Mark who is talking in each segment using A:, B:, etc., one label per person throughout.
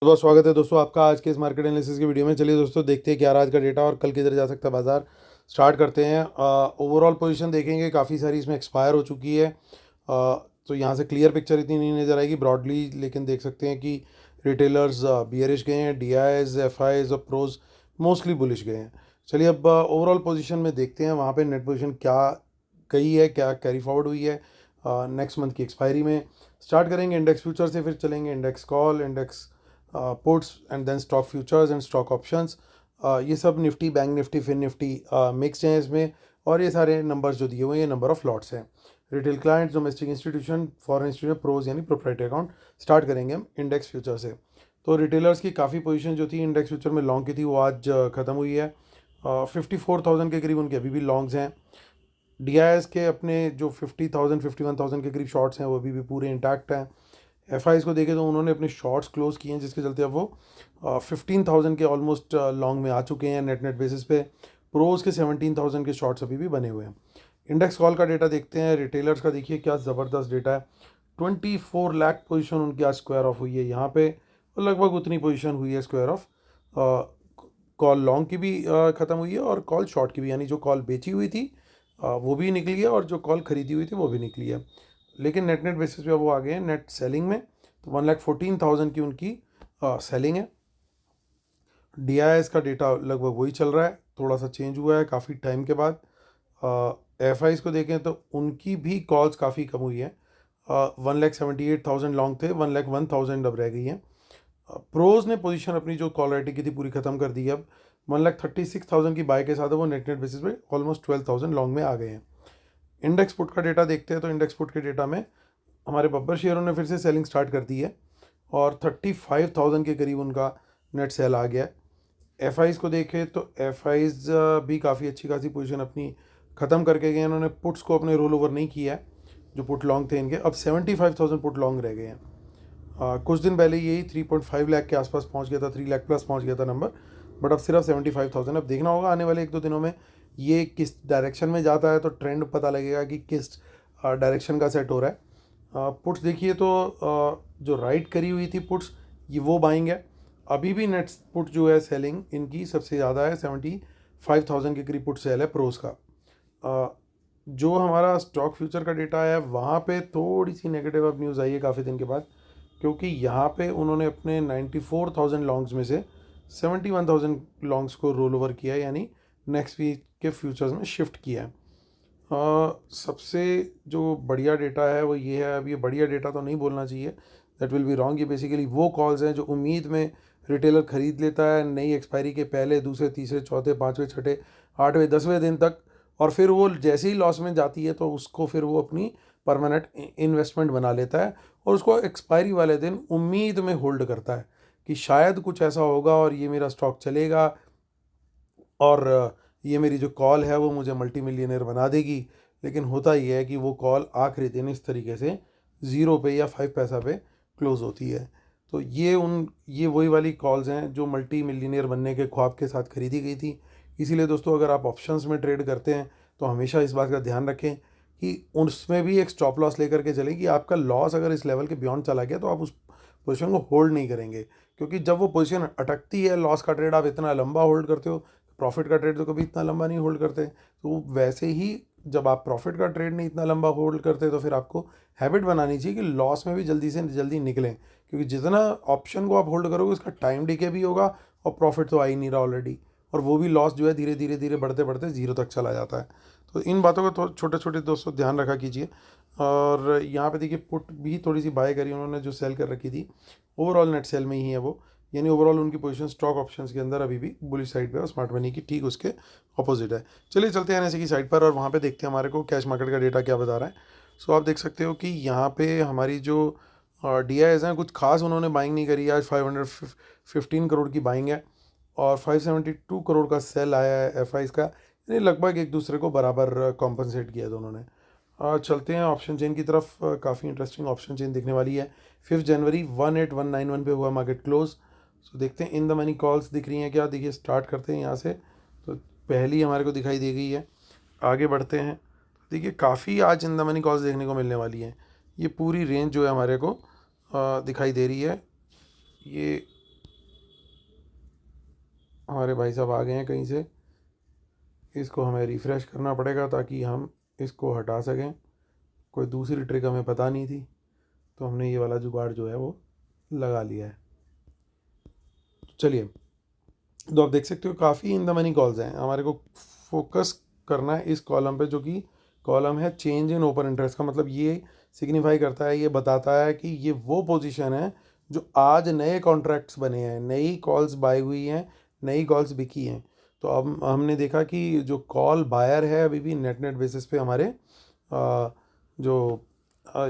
A: बहुत स्वागत है दोस्तों आपका आज के इस मार्केट एनालिसिस की वीडियो में। चलिए दोस्तों देखते हैं क्या रहा आज का डेटा और कल किधर जा सकता है बाजार। स्टार्ट करते हैं। ओवरऑल पोजीशन देखेंगे, काफ़ी सारी इसमें एक्सपायर हो चुकी है। तो यहाँ से क्लियर पिक्चर इतनी नहीं नज़र आएगी ब्रॉडली, लेकिन देख सकते हैं कि रिटेलर्स बियरिश गए हैं, डीआईज एफआईज और प्रोज मोस्टली बुलिश गए हैं। चलिए अब ओवरऑल पोजीशन में देखते हैं वहाँ पे नेट पोजीशन क्या गई है, क्या कैरी फॉरवर्ड हुई है नेक्स्ट मंथ की एक्सपायरी में। स्टार्ट करेंगे इंडेक्स फ्यूचर से, फिर चलेंगे index call, index puts and then stock futures and stock options. ये सब Nifty, bank Nifty, fin Nifty mix हैं इसमें। और ये सारे नंबर्स जो दिए हुए हैं ये नंबर ऑफ लॉट्स हैं। Retail clients, domestic institution, foreign institution, pros यानी प्रोप्राइटरी अकाउंट। स्टार्ट करेंगे हम इंडेक्स फ्यूचर से। तो रिटेलर्स की काफ़ी पोजीशन जो थी इंडेक्स फ्यूचर में लॉन्ग की थी वो आज ख़त्म हुई है। 54,000 के करीब उनके अभी भी लॉन्ग्स हैं। डीआईएस के अपने जो 50,000 51,000 के करीब शॉर्ट्स हैं वो अभी भी पूरे इंटैक्ट हैं। एफआईज को देखें तो उन्होंने अपने शॉर्ट्स क्लोज किए हैं, जिसके चलते अब वो 15,000 के ऑलमोस्ट लॉन्ग में आ चुके हैं नेट नेट बेसिस पे। प्रोज के 17,000 के शॉर्ट्स अभी भी बने हुए हैं। इंडेक्स कॉल का डेटा देखते हैं। रिटेलर्स का देखिए क्या ज़बरदस्त डेटा है। 24 लाख पोजीशन उनकी आज स्क्वायर ऑफ हुई है यहाँ पे, और लगभग उतनी पोजीशन हुई है स्क्वायर ऑफ कॉल लॉन्ग की भी ख़त्म हुई है और कॉल शॉर्ट की भी, यानी जो कॉल बेची हुई थी वो भी निकली है और जो कॉल खरीदी हुई थी वो भी निकली है। लेकिन नेट नेट बेसिस पे अब वो आ गए हैं नेट सेलिंग में। तो 1,14,000 की उनकी सेलिंग है। डीआईएस का डेटा लगभग वही चल रहा है, थोड़ा सा चेंज हुआ है काफ़ी टाइम के बाद। एफआईज को देखें तो उनकी भी कॉल्स काफ़ी कम हुई है। 1,78,000 लॉन्ग थे, 1,01,000 अब रह गई हैं। प्रोज ने पोजीशन अपनी जो कॉल राइटिंग की थी पूरी ख़त्म कर दी है। अब 1,36,000 की बाय के साथ वो नेट नेट बेसिस पे ऑलमोस्ट 12,000 लॉन्ग में आ गए हैं। इंडेक्स पुट का डेटा देखते हैं तो इंडेक्स पुट के डेटा में हमारे बब्बर शेयरों ने फिर से सेलिंग स्टार्ट कर दी है और 35,000 के करीब उनका नेट सेल आ गया है। एफआईज को देखें तो एफआईज भी काफ़ी अच्छी खासी पोजीशन अपनी ख़त्म करके गए हैं। इन्होंने पुट्स को अपने रोल ओवर नहीं किया है, जो पुट लॉन्ग थे इनके अब 75,000 पुट लॉन्ग रह गए हैं। कुछ दिन पहले यही 3.5 लाख के आसपास पहुंच गया था, 3 लाख प्लस पहुंच गया था नंबर, बट अब सिर्फ 75,000। अब देखना होगा आने वाले 1-2 दिनों में ये किस डायरेक्शन में जाता है, तो ट्रेंड पता लगेगा कि किस डायरेक्शन का सेट हो रहा है। पुट्स देखिए तो जो राइट करी हुई थी पुट्स, ये वो बाइंग है। अभी भी नेट पुट जो है सेलिंग इनकी सबसे ज़्यादा है, 75,000 के करीब पुट सेल है प्रोस का। जो हमारा स्टॉक फ्यूचर का डेटा है वहाँ पे थोड़ी सी नेगेटिव अब न्यूज़ आई है काफ़ी दिन के बाद, क्योंकि यहाँ पे उन्होंने अपने 94,000 लॉन्ग्स में से 71,000 लॉन्ग्स को रोल ओवर किया है, यानी नेक्स्ट वीक के फ्यूचर्स में शिफ्ट किया है। सबसे जो बढ़िया डेटा है वो ये है। अब ये बढ़िया डेटा तो नहीं बोलना चाहिए, दैट विल बी रॉन्ग। ये बेसिकली वो कॉल्स हैं जो उम्मीद में रिटेलर ख़रीद लेता है नई एक्सपायरी के पहले, दूसरे, तीसरे, चौथे, पाँचवें, छठे, आठवें, 10वें दिन तक, और फिर वो जैसे ही लॉस में जाती है तो उसको फिर वो अपनी परमानेंट इन्वेस्टमेंट बना लेता है और उसको एक्सपायरी वाले दिन उम्मीद में होल्ड करता है कि शायद कुछ ऐसा होगा और ये मेरा स्टॉक चलेगा और ये मेरी जो कॉल है वो मुझे मल्टी मिलियनर बना देगी। लेकिन होता ये है कि वो कॉल आखिरी दिन इस तरीके से 0 पे या 5 पैसा पे क्लोज़ होती है। तो ये वही वाली कॉल्स हैं जो मल्टी मिलियनर बनने के ख्वाब के साथ खरीदी गई थी। इसीलिए दोस्तों अगर आप ऑप्शंस में ट्रेड करते हैं तो हमेशा इस बात का ध्यान रखें कि उसमें भी एक स्टॉप लॉस लेकर के चलें कि आपका लॉस अगर इस लेवल के बियॉन्ड चला गया तो आप उस पोजीशन को होल्ड नहीं करेंगे, क्योंकि जब वो पोजीशन अटकती है, लॉस का ट्रेड आप इतना लंबा होल्ड करते हो, प्रॉफिट का ट्रेड तो कभी इतना लंबा नहीं होल्ड करते। तो वैसे ही जब आप प्रॉफिट का ट्रेड नहीं इतना लंबा होल्ड करते तो फिर आपको हैबिट बनानी चाहिए कि लॉस में भी जल्दी से जल्दी निकलें, क्योंकि जितना ऑप्शन को आप होल्ड करोगे उसका टाइम डिके भी होगा और प्रॉफिट तो आ ही नहीं रहा ऑलरेडी, और वो भी लॉस जो है धीरे धीरे धीरे बढ़ते बढ़ते ज़ीरो तक चला जाता है। तो इन बातों का तो छोटे छोटे दोस्तों ध्यान रखा कीजिए। और यहाँ पे देखिए पुट भी थोड़ी सी बाय करी उन्होंने जो सेल कर रखी थी, ओवरऑल नेट सेल में ही है वो, यानी ओवरऑल उनकी पोजीशन स्टॉक ऑप्शंस के अंदर अभी भी बुलिश साइड पे है और स्मार्ट मनी की ठीक उसके अपोजिट है। चलिए चलते हैं एनएसई की साइड पर और वहाँ पे देखते हैं हमारे को कैश मार्केट का डेटा क्या बता रहा है। सो आप देख सकते हो कि यहाँ पे हमारी जो डीआईएस हैं कुछ खास उन्होंने बाइंग नहीं करी। आज 515 करोड़ की बाइंग है और 572 करोड़ का सेल आया है एफआईज का, यानी लगभग एक दूसरे को बराबर कॉम्पनसेट किया दोनों ने। चलते हैं ऑप्शन चेन की तरफ। काफ़ी इंटरेस्टिंग ऑप्शन चेन दिखने वाली है। 5 जनवरी 18191 पे हुआ मार्केट क्लोज। सो देखते हैं इन द मनी कॉल्स दिख रही हैं क्या। देखिए स्टार्ट करते हैं यहाँ से, तो पहली हमारे को दिखाई दे गई है। आगे बढ़ते हैं, देखिए काफ़ी आज इन द मनी कॉल्स देखने को मिलने वाली हैं। ये पूरी रेंज जो है हमारे को दिखाई दे रही है। ये हमारे भाई साहब आ गए हैं कहीं से, इसको हमें रिफ़्रेश करना पड़ेगा ताकि हम इसको हटा सकें। कोई दूसरी ट्रिक हमें पता नहीं थी, तो हमने ये वाला जुगाड़ जो है वो लगा लिया है। चलिए, तो आप देख सकते हो काफ़ी इन द मनी कॉल्स हैं। हमारे को फोकस करना है इस कॉलम पे, जो कि कॉलम है चेंज इन ओपन इंटरेस्ट का। मतलब ये सिग्निफाई करता है, ये बताता है कि ये वो पोजीशन है जो आज नए कॉन्ट्रैक्ट्स बने हैं, नई कॉल्स बाय हुई हैं, नई कॉल्स बिकी हैं। तो अब हमने देखा कि जो कॉल बायर है अभी भी नेट बेसिस पे हमारे जो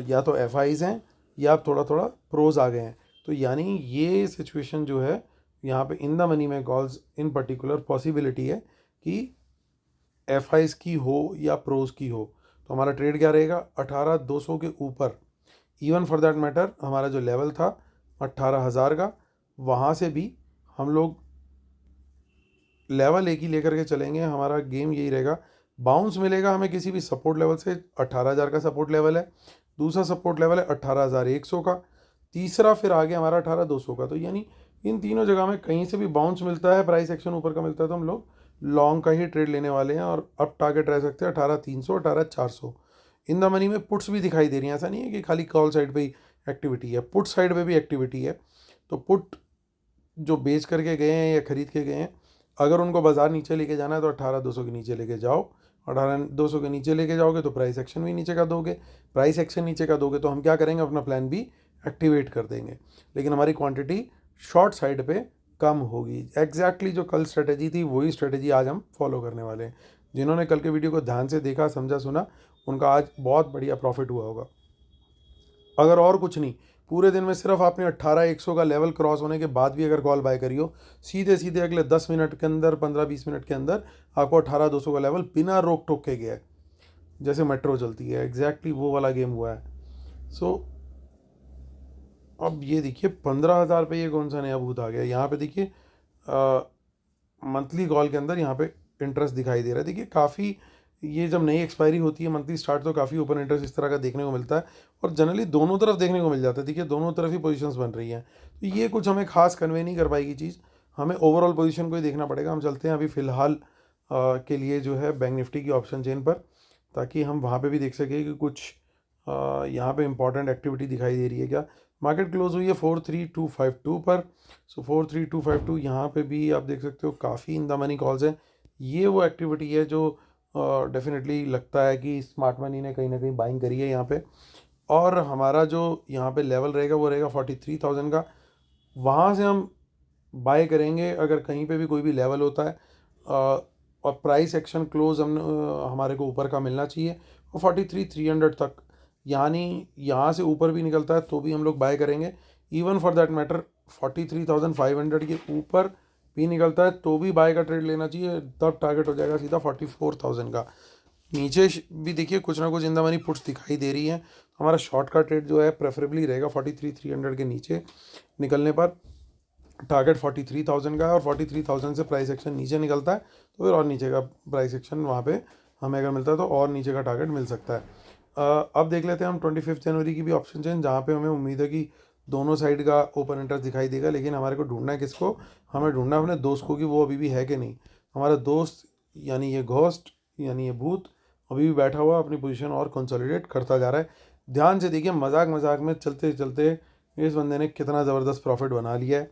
A: या तो एफ आईज़ हैं या थोड़ा थोड़ा प्रोज आ गए हैं। तो यानी ये सिचुएशन जो है यहाँ पे इन द मनी में कॉल्स इन पर्टिकुलर पॉसिबिलिटी है कि एफ आईज़ की हो या प्रोज की हो। तो हमारा ट्रेड क्या रहेगा, 18,200 के ऊपर। इवन फॉर दैट मैटर हमारा जो लेवल था 18,000 का, वहाँ से भी हम लोग लेवल एक ही लेकर के चलेंगे। हमारा गेम यही रहेगा, बाउंस मिलेगा हमें किसी भी सपोर्ट लेवल से। 18,000 का सपोर्ट लेवल है, दूसरा सपोर्ट लेवल है 18,100 का, तीसरा फिर आगे हमारा 18,200 का। तो यानी इन तीनों जगह में कहीं से भी बाउंस मिलता है, प्राइस एक्शन ऊपर का मिलता है, तो हम लोग लॉन्ग का ही ट्रेड लेने वाले हैं। और अब टारगेट रह सकते हैं 18,300, 18,400। इन द मनी में पुट्स भी दिखाई दे रही हैं, ऐसा नहीं है कि खाली कॉल साइड पे ही एक्टिविटी है, पुट साइड पे भी एक्टिविटी है। तो पुट जो बेच करके गए हैं या खरीद के गए हैं, अगर उनको बाज़ार नीचे लेके जाना है तो 18,200 के नीचे लेके जाओ। 18,200 के नीचे लेके जाओगे तो प्राइस एक्शन भी नीचे का दोगे। प्राइस एक्शन नीचे का दोगे तो हम क्या करेंगे, अपना प्लान भी एक्टिवेट कर देंगे, लेकिन हमारी क्वांटिटी शॉर्ट साइड पे कम होगी। एग्जैक्टली जो कल स्ट्रेटेजी थी वही स्ट्रेटेजी आज हम फॉलो करने वाले हैं। जिन्होंने कल के वीडियो को ध्यान से देखा, समझा, सुना, उनका आज बहुत बढ़िया प्रॉफिट हुआ होगा। अगर और कुछ नहीं, पूरे दिन में सिर्फ आपने 18,100 का लेवल क्रॉस होने के बाद भी अगर कॉल बाय करी हो, सीधे सीधे अगले 10 मिनट के अंदर, 15-20 मिनट के अंदर आपको 18,200 का लेवल बिना रोक टोक के गया है। जैसे मेट्रो चलती है, एग्जैक्टली वो वाला गेम हुआ है। सो अब ये देखिए 15,000 पे ये कौन सा नया भूत आ गया। यहाँ पे देखिए मंथली कॉल के अंदर यहाँ पे इंटरेस्ट दिखाई दे रहा है। देखिए काफ़ी, ये जब नई एक्सपायरी होती है मंथली स्टार्ट, तो काफ़ी ओपन इंटरेस्ट इस तरह का देखने को मिलता है, और जनरली दोनों तरफ देखने को मिल जाता है। देखिए दोनों तरफ ही पोजीशंस बन रही हैं, तो ये कुछ हमें खास कन्वे नहीं कर पाएगी चीज़। हमें ओवरऑल पोजीशन को ही देखना पड़ेगा। हम चलते हैं अभी फ़िलहाल के लिए जो है बैंक निफ्टी की ऑप्शन चेन पर, ताकि हम वहाँ पे भी देख सकें कि कुछ यहाँ पे इंपॉर्टेंट एक्टिविटी दिखाई दे रही है क्या। मार्केट क्लोज हुई है 43,252 पर। सो 43,252 यहाँ पे भी आप देख सकते हो काफ़ी इन द मनी कॉल्स हैं। ये वो एक्टिविटी है जो डेफिनेटली लगता है कि स्मार्ट मनी ने कहीं ना कहीं बाइंग करी है यहाँ पे। और हमारा जो यहाँ पे लेवल रहेगा वो रहेगा 43,000 का। वहाँ से हम बाय करेंगे अगर कहीं पे भी कोई भी लेवल होता है, और प्राइस एक्शन क्लोज हमारे को ऊपर का मिलना चाहिए, और 43,300 तक, यानी यहाँ से ऊपर भी निकलता है तो भी हम लोग बाय करेंगे। इवन फॉर दैट मैटर 43,500 के ऊपर भी निकलता है तो भी बाय का ट्रेड लेना चाहिए, तब टारगेट हो जाएगा सीधा 44,000 का। नीचे भी देखिए कुछ ना कुछ इन द मनी पुट्स दिखाई दे रही हैं। हमारा शॉर्ट का ट्रेड जो है प्रेफरेबली रहेगा 43,300 के नीचे निकलने पर। टारगेट 43,000 का है, और 43,000 से प्राइस एक्शन नीचे निकलता है तो फिर और नीचे का प्राइस एक्शन वहाँ पे हमें अगर मिलता है तो और नीचे का टारगेट मिल सकता है। अब देख लेते हैं हम 25 जनवरी की भी ऑप्शन चेन, जहाँ पे हमें उम्मीद है कि दोनों साइड का ओपन इंटरेस्ट दिखाई देगा। लेकिन हमारे को ढूंढना है किसको, हमें ढूंढना है अपने दोस्त को कि वो अभी भी है कि नहीं। हमारा दोस्त यानी ये घोस्ट, यानी ये भूत अभी भी बैठा हुआ अपनी पोजीशन और कंसोलिडेट करता जा रहा है। ध्यान से देखिए, मजाक मजाक में चलते चलते इस बंदे ने कितना ज़बरदस्त प्रॉफिट बना लिया है।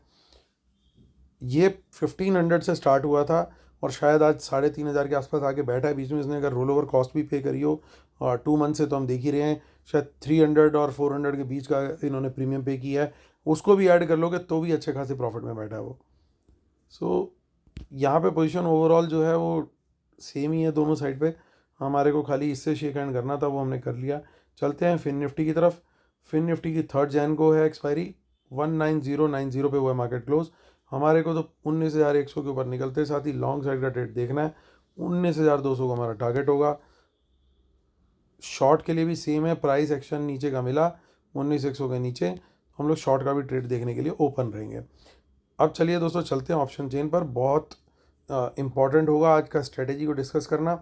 A: ये 1500 से स्टार्ट हुआ था और शायद आज 3,500 के आसपास आके बैठा है। बीच में इसने अगर रोल ओवर कॉस्ट भी पे करी हो, और 2 मंथ से तो हम देख ही रहे हैं, शायद 300 और 400 के बीच का इन्होंने प्रीमियम पे किया है। उसको भी ऐड कर लोगे तो भी अच्छे खासे प्रॉफिट में बैठा है वो। सो यहाँ पे पोजीशन ओवरऑल जो है वो सेम ही है दोनों साइड पे। हमारे को खाली इससे शेक हैंड करना था, वो हमने कर लिया। चलते हैं फिन निफ्टी की तरफ। फिन निफ्टी की 3 जैन को है एक्सपायरी, 19090 पे हुआ है मार्केट क्लोज। हमारे को तो 19,100 के ऊपर निकलते साथ ही लॉन्ग साइड का ट्रेड देखना है। 19,200 का हमारा टारगेट होगा। शॉर्ट के लिए भी सेम है, प्राइस एक्शन नीचे का मिला 19,100 के नीचे, हम लोग शॉर्ट का भी ट्रेड देखने के लिए ओपन रहेंगे। अब चलिए दोस्तों चलते हैं ऑप्शन चेन पर। बहुत इम्पॉर्टेंट होगा आज का स्ट्रेटेजी को डिस्कस करना,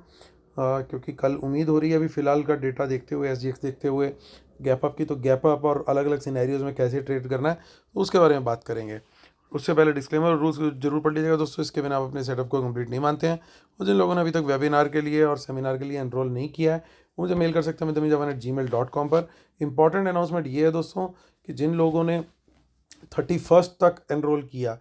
A: क्योंकि कल उम्मीद हो रही है अभी फ़िलहाल का डेटा देखते हुए, SGX देखते हुए, गैप अप की, तो गैप अप और अलग अलग सिनेरियोज में कैसे ट्रेड करना है तो उसके बारे में बात करेंगे। उससे पहले डिस्क्लेमर और रूल्स जरूर पढ़ लीजिएगा दोस्तों, इसके बिना आप अपने सेटअप को कंप्लीट नहीं मानते हैं। और जिन लोगों ने अभी तक वेबिनार के लिए और सेमिनार के लिए एनरोल नहीं किया है, मुझे मेल कर सकते हैं midhamijjavan@gmail.com पर। इंपॉर्टेंट अनाउंसमेंट ये है दोस्तों कि जिन लोगों ने 31 तक एनरोल किया,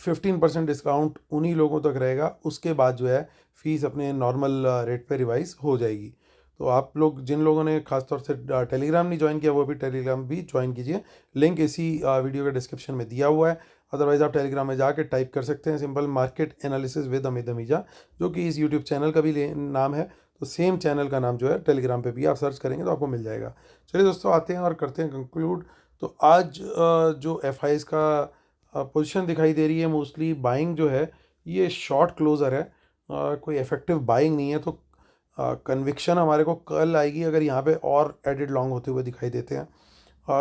A: 15% डिस्काउंट उन्हीं लोगों तक रहेगा। उसके बाद जो है फीस अपने नॉर्मल रेट पे रिवाइज हो जाएगी। तो आप लोग जिन लोगों ने खासतौर से टेलीग्राम नहीं ज्वाइन किया, वो भी टेलीग्राम भी ज्वाइन कीजिए। लिंक इसी वीडियो के डिस्क्रिप्शन में दिया हुआ है। अदरवाइज़ आप टेलीग्राम में जाके टाइप कर सकते हैं simple market analysis with Amit Dhamija, जो कि इस यूट्यूब चैनल का भी नाम है। तो सेम चैनल का नाम जो है टेलीग्राम पे भी आप सर्च करेंगे तो आपको मिल जाएगा। चलिए दोस्तों, आते हैं और करते हैं कंक्लूड। तो आज जो एफ आईज का पोजीशन दिखाई दे रही है, मोस्टली बाइंग जो है ये शॉर्ट क्लोजर है, कोई इफेक्टिव बाइंग नहीं है। तो कन्विक्शन हमारे को कल आएगी अगर यहाँ पे और एडिड लॉन्ग होते हुए दिखाई देते हैं।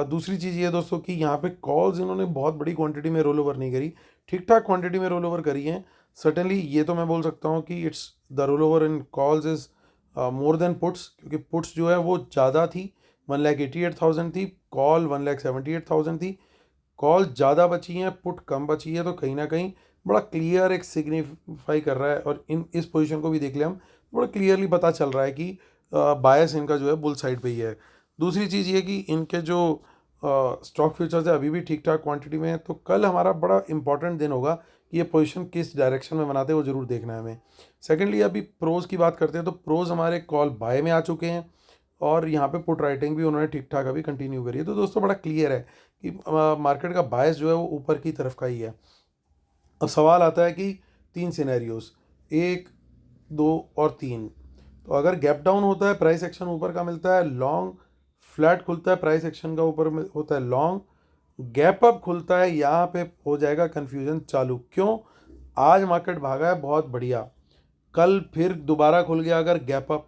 A: दूसरी चीज़ ये दोस्तों कि यहाँ पे कॉल्स इन्होंने बहुत बड़ी क्वांटिटी में रोल ओवर नहीं करी, ठीक ठाक क्वांटिटी में रोल ओवर करी हैं। सर्टेनली ये तो मैं बोल सकता हूँ कि it's the roll over in calls is more than puts, क्योंकि पुट्स जो है वो ज़्यादा थी, 1,88,000 थी, कॉल 1,78,000 थी। कॉल ज़्यादा बची हैं, पुट कम बची है, तो कहीं ना कहीं बड़ा क्लियर एक सिग्निफाई कर रहा है। और इस पोजीशन को भी देख लें हम, बड़ा क्लियरली पता चल रहा है कि बायस इनका जो है बुल साइड पे ही है। दूसरी चीज़ ये कि इनके जो स्टॉक फ्यूचर्स है अभी भी ठीक ठाक क्वांटिटी में है। तो कल हमारा बड़ा इंपॉर्टेंट दिन होगा कि ये पोजीशन किस डायरेक्शन में बनाते हैं, वो ज़रूर देखना है हमें। सेकेंडली, अभी प्रोज की बात करते हैं तो प्रोज हमारे कॉल बाय में आ चुके हैं और यहाँ पे पुट राइटिंग भी उन्होंने ठीक ठाक अभी कंटिन्यू करी है। तो दोस्तों बड़ा क्लियर है कि मार्केट का बायस जो है वो ऊपर की तरफ का ही है। अब सवाल आता है कि 3 सिनेरियोज, 1, 2 और 3। तो अगर गैप डाउन होता है, प्राइस एक्शन ऊपर का मिलता है, लॉन्ग फ्लैट खुलता है, प्राइस एक्शन का ऊपर होता है लॉन्ग, गैप अप खुलता है, यहाँ पे हो जाएगा कन्फ्यूजन चालू। क्यों? आज मार्केट भागा है बहुत बढ़िया, कल फिर दोबारा खुल गया अगर गैप अप,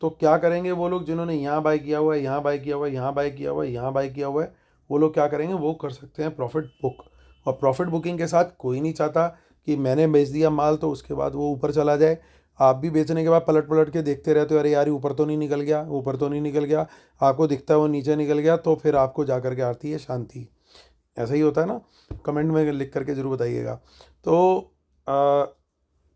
A: तो क्या करेंगे वो लोग जिन्होंने यहाँ बाय किया हुआ है, यहाँ बाय किया हुआ है, यहाँ बाय किया हुआ है, यहाँ बाय किया हुआ है, वो लोग क्या करेंगे? वो कर सकते हैं प्रॉफिट बुक। और प्रॉफिट बुकिंग के साथ कोई नहीं चाहता कि मैंने बेच दिया माल तो उसके बाद वो ऊपर चला जाए। आप भी बेचने के बाद पलट पलट के देखते रहते हो, अरे यार ऊपर तो नहीं निकल गया, ऊपर तो नहीं निकल गया, आपको दिखता है वो नीचे निकल गया, तो फिर आपको जा करके आती है शांति। ऐसा ही होता है ना? कमेंट में लिख करके ज़रूर बताइएगा। तो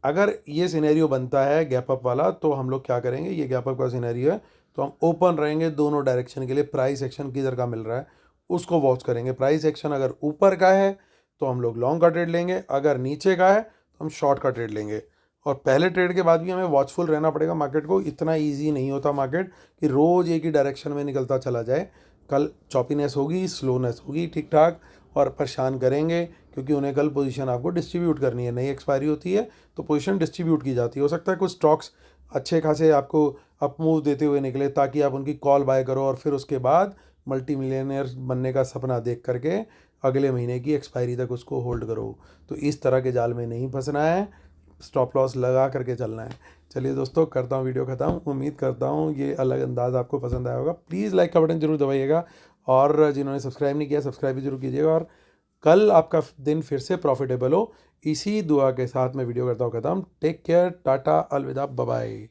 A: अगर ये सिनेरियो बनता है गैप अप वाला, तो हम लोग क्या करेंगे? ये गैप अप का सिनेरियो है तो हम ओपन रहेंगे दोनों डायरेक्शन के लिए। प्राइस एक्शन किधर का मिल रहा है उसको वॉच करेंगे। प्राइस एक्शन अगर ऊपर का है तो हम लोग लॉन्ग का ट्रेड लेंगे, अगर नीचे का है तो हम शॉर्ट का ट्रेड लेंगे। और पहले ट्रेड के बाद भी हमें वॉचफुल रहना पड़ेगा मार्केट को। इतना ईजी नहीं होता मार्केट कि रोज़ एक ही डायरेक्शन में निकलता चला जाए। कल चॉपीनेस होगी, स्लोनेस होगी ठीक ठाक, और परेशान करेंगे क्योंकि उन्हें कल पोजीशन आपको डिस्ट्रीब्यूट करनी है। नई एक्सपायरी होती है तो पोजीशन डिस्ट्रीब्यूट की जाती है। हो सकता है कुछ स्टॉक्स अच्छे खासे आपको अप मूव देते हुए निकले ताकि आप उनकी कॉल बाय करो और फिर उसके बाद मल्टी मिलियनर बनने का सपना देख करके अगले महीने की एक्सपायरी तक उसको होल्ड करो। तो इस तरह के जाल में नहीं फंसना है, स्टॉप लॉस लगा करके चलना है। चलिए दोस्तों, करता हूँ वीडियो ख़त्म। उम्मीद करता हूँ ये अलग अंदाज़ आपको पसंद आया होगा। प्लीज़ लाइक का बटन जरूर दबाइएगा और जिन्होंने सब्सक्राइब नहीं किया सब्सक्राइब भी जरूर कीजिएगा। और कल आपका दिन फिर से प्रॉफिटेबल हो, इसी दुआ के साथ मैं वीडियो करता हूँ ख़त्म। टेक केयर, टाटा, अलविदा, बाय बाय।